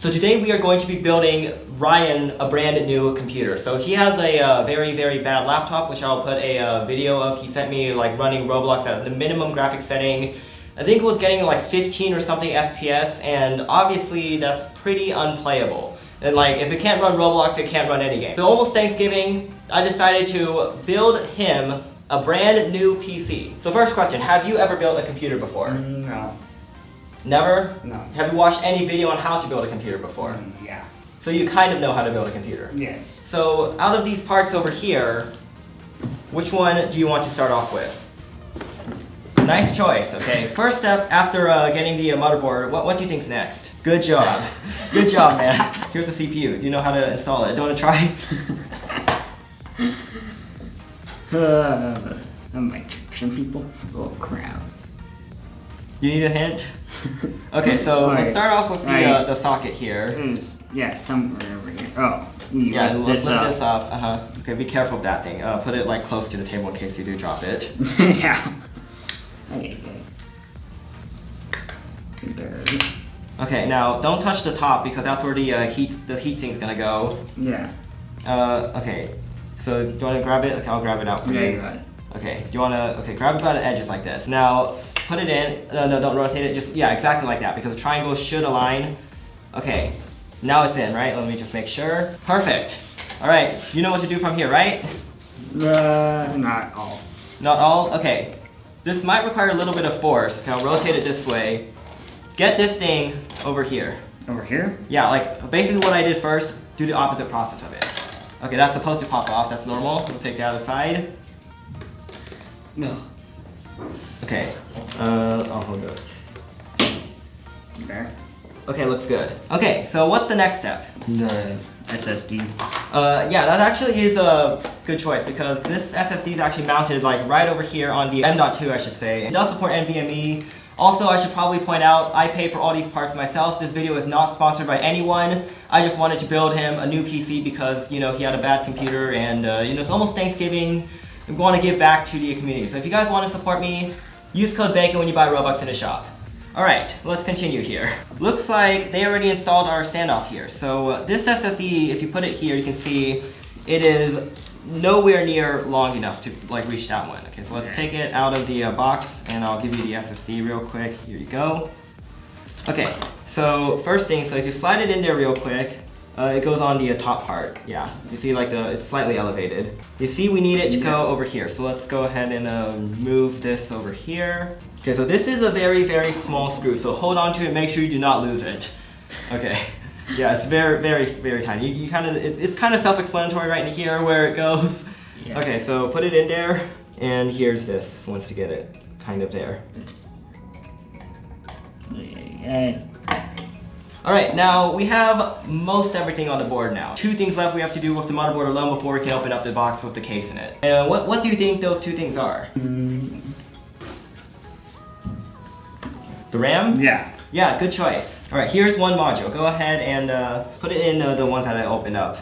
So today we are going to be building Ryan a brand new computer. So he has a very bad laptop, which I'll put a video of. He sent me like running Roblox at the minimum graphics setting. I think it was getting like 15 or something FPS, and obviously that's pretty unplayable. And like, if it can't run Roblox, it can't run any game. So almost Thanksgiving, I decided to build him a brand new PC. So first question, have you ever built a computer before? No. Never? No. Have you watched any video on how to build a computer before? Yeah. So you kind of know how to build a computer? Yes. So out of these parts over here, which one do you want to start off with? Nice choice, okay. First step after getting the motherboard, what do you think's next? Good job. Good job, man. Here's the CPU. Do you know how to install it? Do you want to try? I'm like some people. Oh crap. You need a hint? Okay, so let's start off with the socket here. Yeah, somewhere over here. Oh. Yeah, let's lift this up. Okay, be careful of that thing. Put it like close to the table in case you do drop it. Yeah. Okay, now don't touch the top because that's where the heat sink's gonna go. Yeah. Okay. So do you want to grab it? Okay, I'll grab it out for you. Yeah, you got it. Okay. Do you want to? Grab it by the edges like this. Now put it in. No, don't rotate it. Just exactly like that because the triangle should align. Okay. Now it's in, right? Let me just make sure. Perfect. All right. You know what to do from here, right? Not all. Not all. Okay. This might require a little bit of force. Okay, I'll rotate it this way. Get this thing over here. Over here? Yeah, like basically what I did first, do the opposite process of it. Okay, that's supposed to pop off, that's normal. We'll take that aside. No. Okay, I'll hold it. There. Okay, looks good. Okay, so what's the next step? The SSD. Yeah, that actually is a good choice because this SSD is actually mounted like right over here on the M.2, I should say. It does support NVMe. Also, I should probably point out, I pay for all these parts myself. This video is not sponsored by anyone. I just wanted to build him a new PC because, you know, he had a bad computer and, you know, it's almost Thanksgiving. I want to give back to the community. So if you guys want to support me, use code BACON when you buy Robux in the shop. Alright, let's continue here. Looks like they already installed our standoff here. So this SSD, if you put it here, you can see it is nowhere near long enough to like reach that one. Okay, so let's take it out of the box and I'll give you the SSD real quick. Here you go. Okay, so first thing, so if you slide it in there real quick, it goes on the top part. Yeah, you see like it's slightly elevated. You see we need it to go over here. So let's go ahead and move this over here. Okay, so this is a very small screw. So hold on to it, make sure you do not lose it. Okay. Yeah, it's very tiny. You kind of, it's kind of self-explanatory right in here where it goes. Yeah. Okay, so put it in there, and here's this, once you get it kind of there. Alright, now we have most everything on the board now. Two things left we have to do with the motherboard alone before we can open up the box with the case in it. And what do you think those two things are? The RAM? Yeah. Yeah, good choice. All right, here's one module. Go ahead and put it in the ones that I opened up.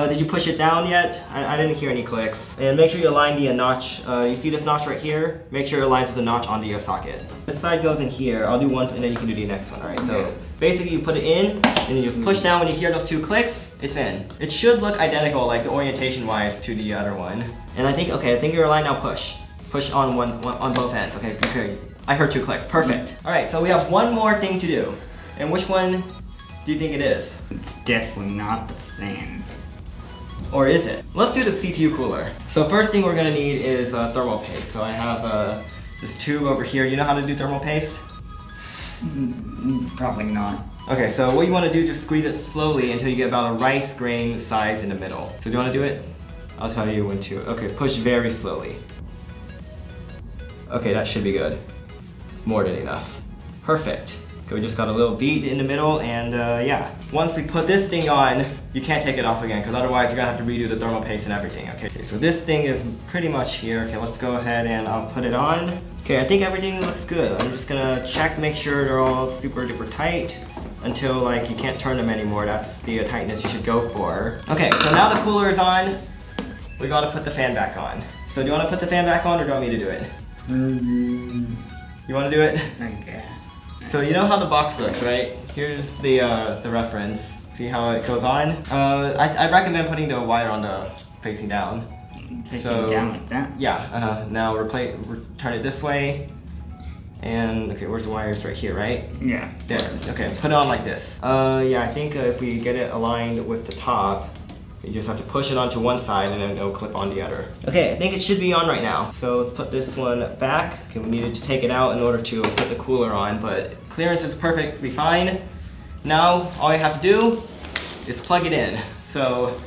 Did you push it down yet? I didn't hear any clicks. And make sure you align the notch. You see this notch right here? Make sure it aligns with the notch on the socket. This side goes in here. I'll do one and then you can do the next one. All right, so basically you put it in and you just push down. When you hear those two clicks, it's in. It should look identical, like the orientation wise, to the other one. And I think you're aligned now. Push on one on both ends. Okay, good. I heard two clicks. Perfect. All right, so we have one more thing to do. And which one do you think it is? It's definitely not the fan. Or is it? Let's do the CPU cooler. So first thing we're gonna need is thermal paste. So I have this tube over here. You know how to do thermal paste? Probably not. Okay, so what you want to do, just squeeze it slowly until you get about a rice grain size in the middle. So do you want to do it? I'll tell you when to. Okay, push very slowly. Okay, that should be good. More than enough. Perfect. Okay, we just got a little bead in the middle, and yeah. Once we put this thing on, you can't take it off again, because otherwise you're gonna have to redo the thermal paste and everything. Okay, so this thing is pretty much here. Okay, let's go ahead and I'll put it on. Okay, I think everything looks good. I'm just gonna check, make sure they're all super duper tight until like you can't turn them anymore. That's the tightness you should go for. Okay, so now the cooler is on. We gotta put the fan back on. So do you wanna put the fan back on or do you want me to do it? You want to do it? Okay. So you know how the box looks, right? Here's the reference. See how it goes on? I recommend putting the wire on the facing down. Facing down like that? Yeah, now turn it this way. And, okay, where's the wires? Right here, right? Yeah. There, okay, put it on like this. Yeah, I think if we get it aligned with the top, you just have to push it onto one side and then it'll clip on the other. Okay, I think it should be on right now. So let's put this one back. Okay, we needed to take it out in order to put the cooler on, but clearance is perfectly fine. Now, all you have to do is plug it in. So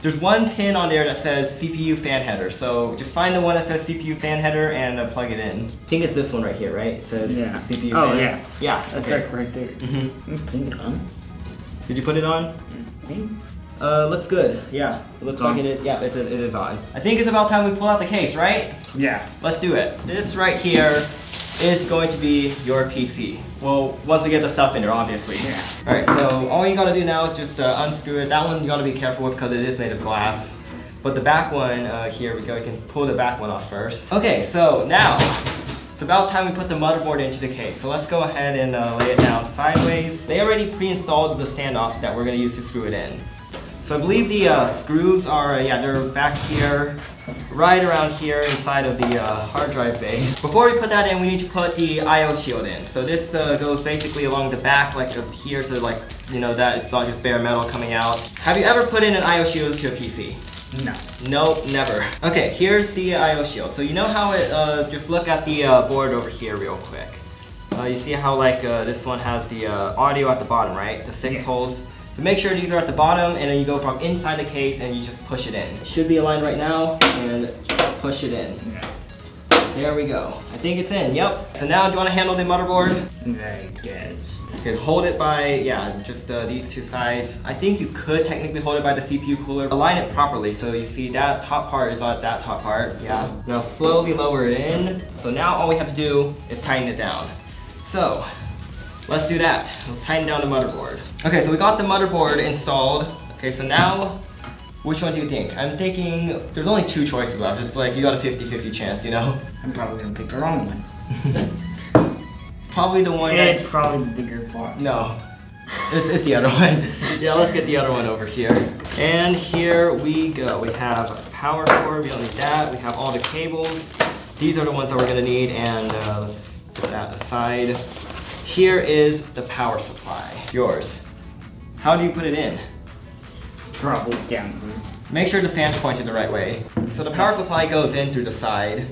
there's one pin on there that says CPU fan header. So just find the one that says CPU fan header and plug it in. I think it's this one right here, right? It says CPU oh, fan. Yeah. Yeah. That's okay. right there. Putting it on. Did you put it on? Looks good. Yeah. It looks like it is. Yeah, it is on. I think it's about time we pull out the case, right? Yeah. Let's do it. This right here is going to be your PC. Well, once we get the stuff in there, obviously. Yeah. Alright, so all you gotta do now is just unscrew it. That one you gotta be careful with because it is made of glass. But the back one, here we go, we can pull the back one off first. Okay, so now, it's about time we put the motherboard into the case. So let's go ahead and lay it down sideways. They already pre-installed the standoffs that we're gonna use to screw it in. So I believe the screws are, they're back here, right around here inside of the hard drive base. Before we put that in, we need to put the I/O shield in. So this goes basically along the back, like of here, so like, you know, that it's not just bare metal coming out. Have you ever put in an I/O shield to a PC? No. Nope, never. Okay, here's the I/O shield. So you know how it, just look at the board over here real quick. You see how like this one has the audio at the bottom, right? The 6 holes. So make sure these are at the bottom, and then you go from inside the case and you just push it in. It should be aligned right now, and push it in. Yeah. There we go. I think it's in, yep. So now do you want to handle the motherboard? I guess. You can hold it by, just these two sides. I think you could technically hold it by the CPU cooler. Align it properly, so you see that top part is on that top part, yeah. Now slowly lower it in. So now all we have to do is tighten it down. So, let's do that. Let's tighten down the motherboard. Okay, so we got the motherboard installed. Okay, so now, which one do you think? I'm thinking there's only 2 choices left. It's like you got a 50-50 chance, you know? I'm probably gonna pick the wrong one. Probably the one It's probably the bigger part. No, it's the other one. Yeah, let's get the other one over here. And here we go. We have a power cord, we don't need that. We have all the cables. These are the ones that we're gonna need, and let's put that aside. Here is the power supply. It's yours. How do you put it in? Probably down. Make sure the fan's pointed the right way. So the power supply goes in through the side.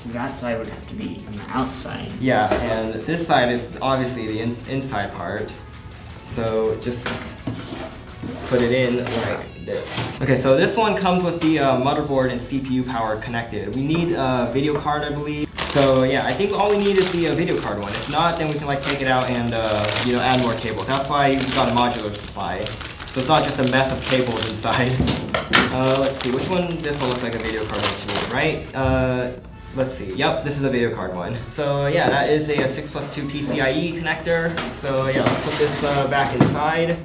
That side would have to be on the outside. Yeah, and this side is obviously the inside part. So just put it in like this. Okay, so this one comes with the motherboard and CPU power connected. We need a video card, I believe. So yeah, I think all we need is the video card one. If not, then we can like take it out and add more cables. That's why we got a modular supply. So it's not just a mess of cables inside. Let's see, which one? This one looks like a video card one to me, right? Let's see, yep, this is a video card one. So yeah, that is a 6+2 PCIe connector. So yeah, let's put this back inside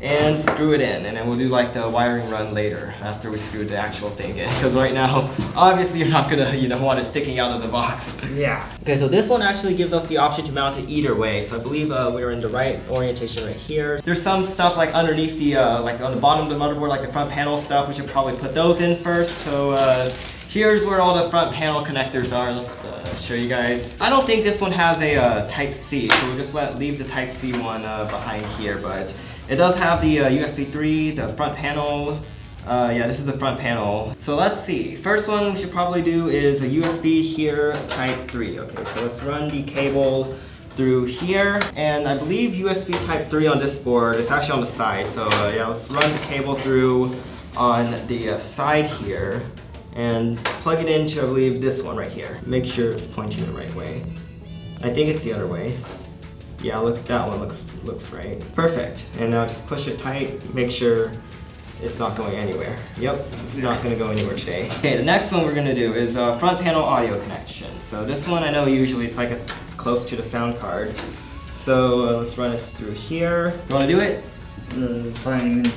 and screw it in, and then we'll do like the wiring run later after we screw the actual thing in, because right now obviously you're not gonna want it sticking out of the box. Yeah. Okay, so this one actually gives us the option to mount it either way. So I believe we're in the right orientation right here. There's some stuff like underneath the like on the bottom of the motherboard, like the front panel stuff. We should probably put those in first. So here's where all the front panel connectors are. Let's show you guys. I don't think this one has a Type C, so we'll just leave the Type C one behind here, but it does have the USB 3, the front panel. Yeah, this is the front panel. So let's see. First one we should probably do is a USB here, Type 3. Okay, so let's run the cable through here. And I believe USB Type 3 on this board, it's actually on the side. So yeah, let's run the cable through on the side here and plug it into, I believe, this one right here. Make sure it's pointing the right way. I think it's the other way. Yeah, look, that one looks right. Perfect. And now just push it tight, make sure it's not going anywhere. Yep, it's not gonna go anywhere today. Okay, the next one we're gonna do is front panel audio connection. So this one I know usually it's like close to the sound card. So let's run this through here. You wanna do it? Fine.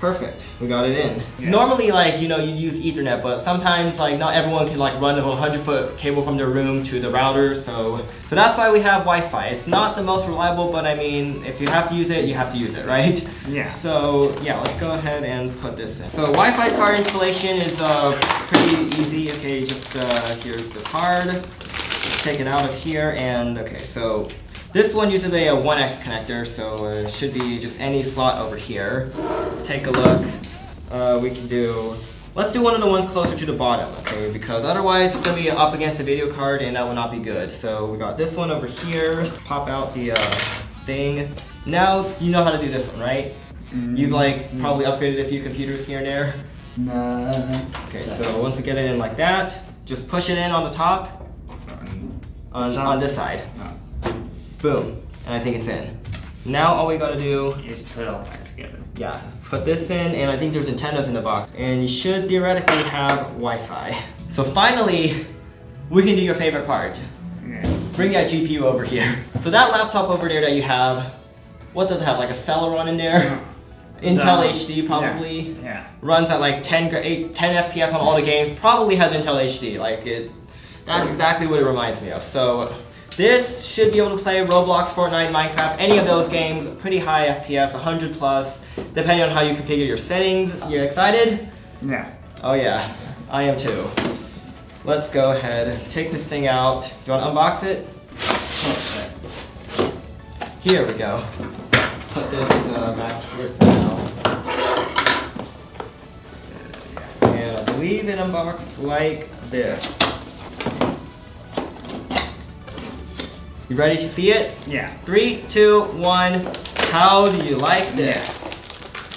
Perfect. We got it in. Yeah. Normally, like, you know, you use Ethernet, but sometimes, like, not everyone can like run a 100-foot cable from their room to the router. So that's why we have Wi-Fi. It's not the most reliable, but I mean, if you have to use it, you have to use it, right? Yeah. So yeah, let's go ahead and put this in. So Wi-Fi card installation is pretty easy. Okay, just here's the card. Let's take it out of here, and okay, so. This one uses a 1X connector, so it should be just any slot over here. Let's take a look. Let's do one of the ones closer to the bottom, okay? Because otherwise it's gonna be up against the video card and that will not be good. So we got this one over here. Pop out the thing. Now you know how to do this one, right? You've like probably upgraded a few computers here and there. No. Okay, so once you get it in like that, just push it in on the top. On this side. Boom, and I think it's in. Now all we gotta do is put it all back together. Yeah, put this in, and I think there's antennas in the box, and you should theoretically have Wi-Fi. So finally, we can do your favorite part. Yeah. Bring that GPU over here. So that laptop over there that you have, what does it have, like a Celeron in there? Intel HD probably. Yeah. Runs at like 10 FPS on all the games, probably has Intel HD. That's exactly what it reminds me of. So this should be able to play Roblox, Fortnite, Minecraft, any of those games, pretty high FPS, 100 plus, depending on how you configure your settings. You excited? Yeah. Oh yeah, I am too. Let's go ahead, take this thing out. Do you want to unbox it? Here we go. Put this back here for now. And I believe it unboxed like this. You ready to see it? Yeah. 3, 2, 1. How do you like this?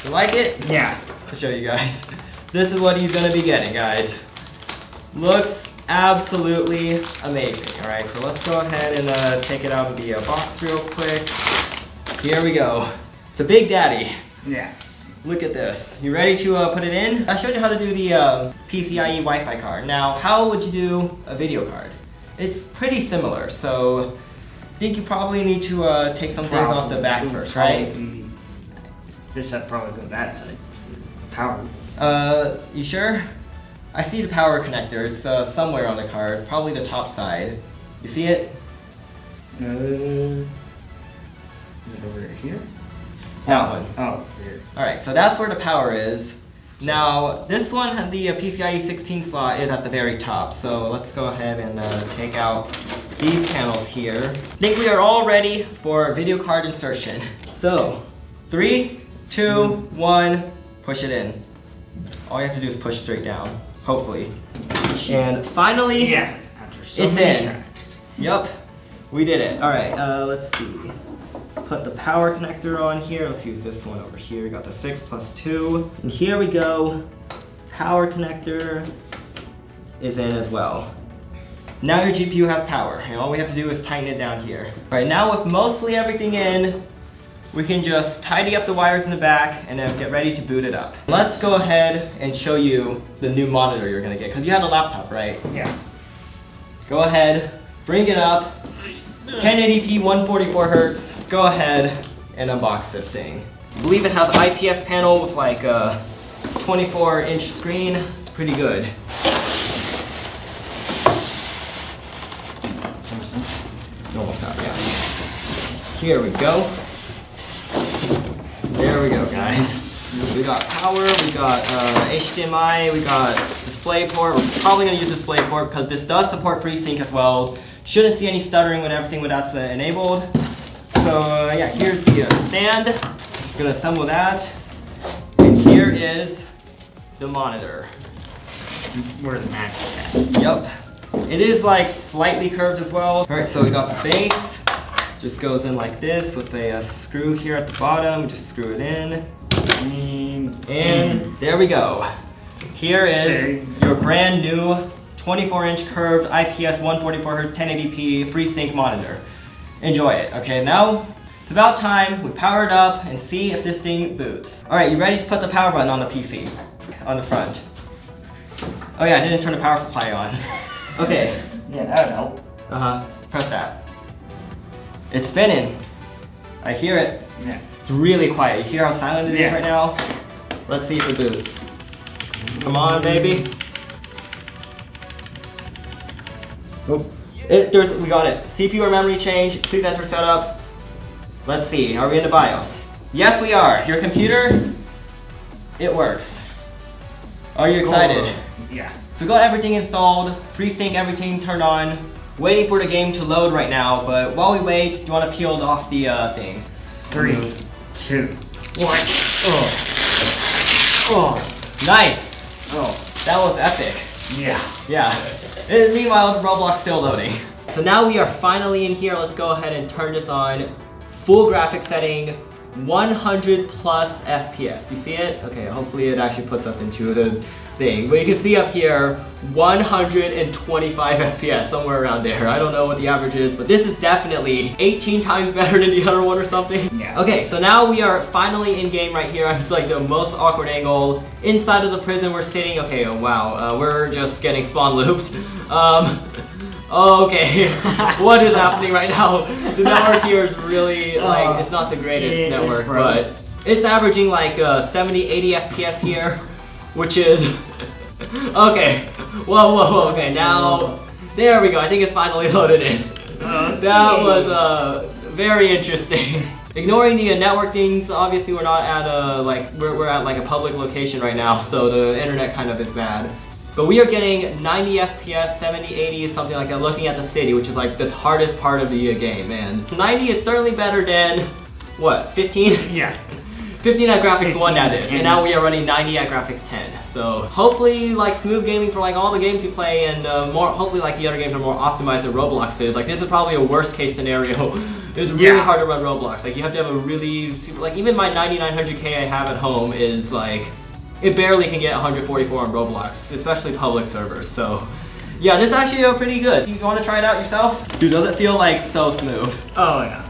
You like it? Yeah. I'll show you guys. This is what he's gonna be getting, guys. Looks absolutely amazing. All right, so let's go ahead and take it out of the box real quick. Here we go. It's a Big Daddy. Yeah. Look at this. You ready to put it in? I showed you how to do the PCIe Wi-Fi card. Now, how would you do a video card? It's pretty similar, so I think you probably need to take some things off the back first, right? This side probably go that side. Power. You sure? I see the power connector. It's somewhere on the card, probably the top side. You see it? Is it over here? That one. Oh, here. Alright, so that's where the power is. Now, this one, the PCIe 16 slot is at the very top. So let's go ahead and take out these panels here. I think we are all ready for video card insertion. So, 3, 2, 1, push it in. All you have to do is push straight down, hopefully. And finally, Yeah. After so it's many in. tries. Yup, we did it. Alright, let's see. Let's put the power connector on here. Let's use this one over here. We got the 6+2. And here we go. Power connector is in as well. Now your GPU has power, and all we have to do is tighten it down here. Alright, now with mostly everything in, we can just tidy up the wires in the back and then get ready to boot it up. Let's go ahead and show you the new monitor you're gonna get, because you had a laptop, right? Yeah. Go ahead, bring it up. 1080p, 144 hertz. Go ahead and unbox this thing. I believe it has IPS panel with like a 24-inch screen. Pretty good. Almost out, yeah. Here we go. There we go, guys. We got power, we got HDMI, we got DisplayPort. We're probably gonna use DisplayPort because this does support FreeSync as well. Shouldn't see any stuttering with everything when that's enabled. So yeah, here's the stand. Gonna assemble that. And here is the monitor. Where the match is at. Yup. It is like slightly curved as well. Alright, so we got the base. Just goes in like this with a screw here at the bottom. Just screw it in. And there we go. Here is your brand new 24-inch curved IPS 144Hz 1080p FreeSync monitor. Enjoy it. Okay, now it's about time we power it up and see if this thing boots. Alright, you ready to put the power button on the PC? On the front. Oh yeah, I didn't turn the power supply on. Okay. Yeah, that would help. Uh-huh. Press that. It's spinning. I hear it. Yeah. It's really quiet. You hear how silent it is Yeah. right now? Let's see if it boots. Come on, baby. Oh. We got it. CPU or memory change. Please enter setup. Let's see. Are we in the BIOS? Yes, we are. Your computer, it works. Are you excited? Yeah. So we got everything installed, FreeSync, everything turned on. Waiting for the game to load right now, but while we wait, do you want to peel off the thing? 3, 2, 1. Oh, nice. Oh, That was epic. yeah. Yeah. And meanwhile, Roblox still loading. So now we are finally in here. Let's go ahead and turn this on. Full graphic setting, 100 plus FPS. You see it? Okay, hopefully it actually puts us into the thing. But you can see up here, 125 FPS, somewhere around there. I don't know what the average is, but this is definitely 18 times better than the other one or something. Yeah. Okay, so now we are finally in game right here. It's like the most awkward angle. Inside of the prison we're sitting. Okay, oh wow, we're just getting spawn looped. Okay, what is happening right now? The network here is really, like, it's not the greatest network, but it's averaging like 70, 80 FPS here, which is, okay, whoa, okay, now, there we go, I think it's finally loaded in. That was very interesting. Ignoring the network things, obviously we're not at we're at like a public location right now, so the internet kind of is bad. But we are getting 90 FPS, 70, 80, something like that, looking at the city, which is like the hardest part of the game, man. 90 is certainly better than, what, 15? Yeah. 15 at graphics 1 that is, and now we are running 90 at graphics 10. So hopefully like smooth gaming for like all the games you play, and hopefully like the other games are more optimized than Roblox is. Like this is probably a worst case scenario. It's really hard to run Roblox. Like you have to have a really super, like even my 9900K I have at home is like, it barely can get 144 on Roblox, especially public servers. So yeah, this is actually pretty good. You want to try it out yourself? Dude, does it feel like so smooth? Oh yeah.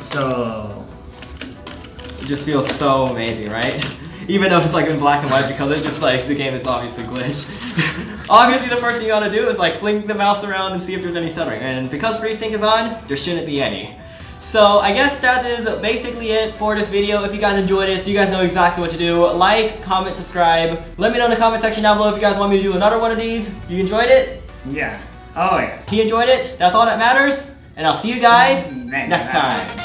So it just feels so amazing, right? Even though it's like in black and white, because it's just like the game is obviously glitched. Obviously the first thing you gotta do is like fling the mouse around and see if there's any stuttering. And because FreeSync is on, there shouldn't be any. So I guess that is basically it for this video. If you guys enjoyed it, you guys know exactly what to do. Like, comment, subscribe. Let me know in the comment section down below if you guys want me to do another one of these. You enjoyed it? yeah. Oh yeah. He enjoyed it? That's all that matters. And I'll see you guys next time.